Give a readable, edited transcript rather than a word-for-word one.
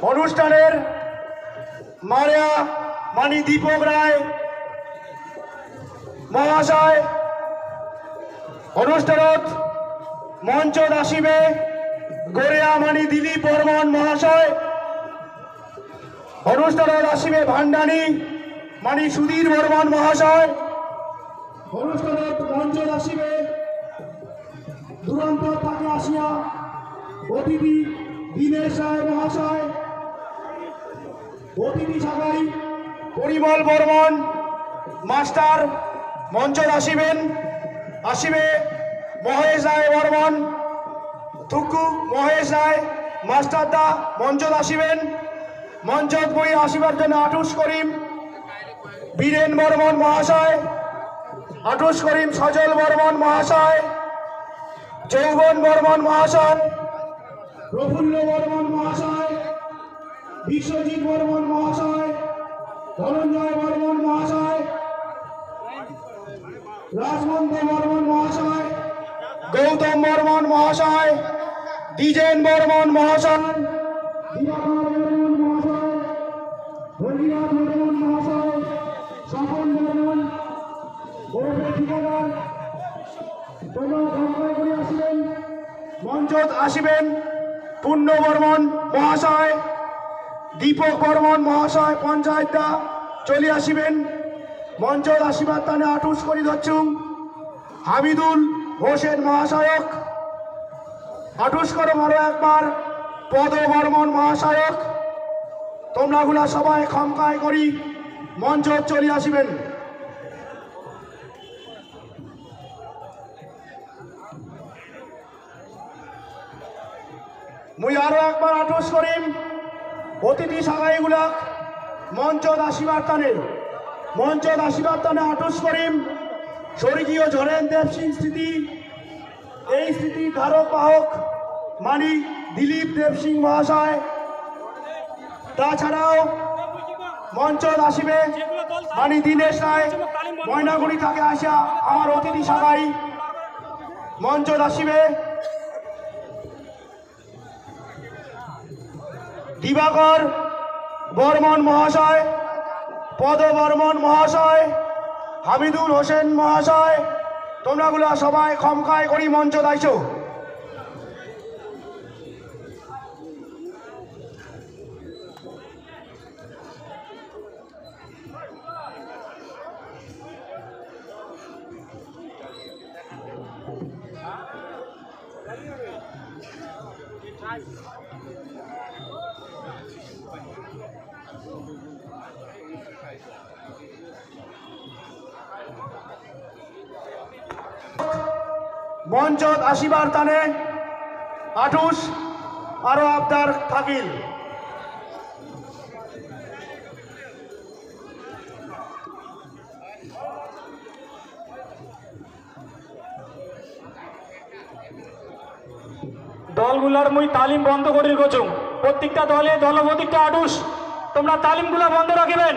অনুষ্ঠানের মারিয়া মানি দীপক রায় মহাশয় অনুষ্ঠানত মঞ্চত আসিবে গড়িয়া মানি দিলীপ বর্মন মহাশয় অনুষ্ঠানত আসিবে ভান্ডানী মানি সুধীর বর্মন মহাশয় অনুষ্ঠানত মঞ্চত আসিবে দুরন্ত তাকে আসিয়া অতিথি দীনেশ রায় মহাশয় অতিথি সাগাই পরিমল বর্মন মাস্টার মঞ্চত আসিবে মহেশ রায় বর্মন থুকু মহেশ রায় মাস্টার দা মঞ্চত আসিবেন মঞ্চত বই আসিবার জন্য আটুস করিম বীরেন বর্মন মহাশয় আটুস করিম সজল বর্মন মহাশয় যৌবন বর্মন মহাশয় প্রফুল্ল বর্মন মহাশয় বিশ্বজিৎ বর্মন মহাশয় ধনঞ্জয় বর্মন মহাশয় রাজমন্ত বর্মন মহাশয় গৌতম বর্মন মহাশয় দ্বিজেন বর্মন মহাশয় দিবাকর বর্মন মহাশয় ভগীরথ বর্মন মহাশয় স্বপন বর্মন ওরফে ঠিকাদার তোমরা ঘটনা করে আসিবেন মঞ্চত আসিবেন পূর্ণ বর্মন মহাশয় দীপক বর্মন মহাশয় পঞ্চায়েতটা চলে আসিবেন মঞ্চত আসিবার তানে আটুস করি ধরছুম হামিদুল হোসেন মহাশয়ক আটুস করো আরো একবার পদ বর্মন মহাশয়ক তোমরাগুলা সবাই খমকায় করি মঞ্চত চলে আসিবেন মুই আরো একবার আটুস করিম অতিথি সাগাইগুলা মঞ্চত আসিবার টানে আটুস করিম স্বর্গীয় ঝরেন দেব সিং স্মৃতি এই স্মৃতির ধারক বাহক মানি দিলীপ দেব সিং মহাশয় তাছাড়াও মঞ্চত আসিবে মানি দীনেশ রায় ময়নাগুড়ি থেকে আসা আমার অতিথি সাগাই মঞ্চত আসিবে দিবাকর বর্মন মহাশয় পদ বর্মন মহাশয় হামিদুল হোসেন মহাশয় তোমরাগুলা সবাই খমকায় করি মঞ্চ দাইছো মঞ্চত আসিবার টানে আটুস আরো আবদার থাকিল দলগুলার মুই তালিম বন্ধ করে রেখেছু প্রত্যেকটা দলে দলপতিটা আটুস তোমরা তালিমগুলা বন্ধ রাখিবেন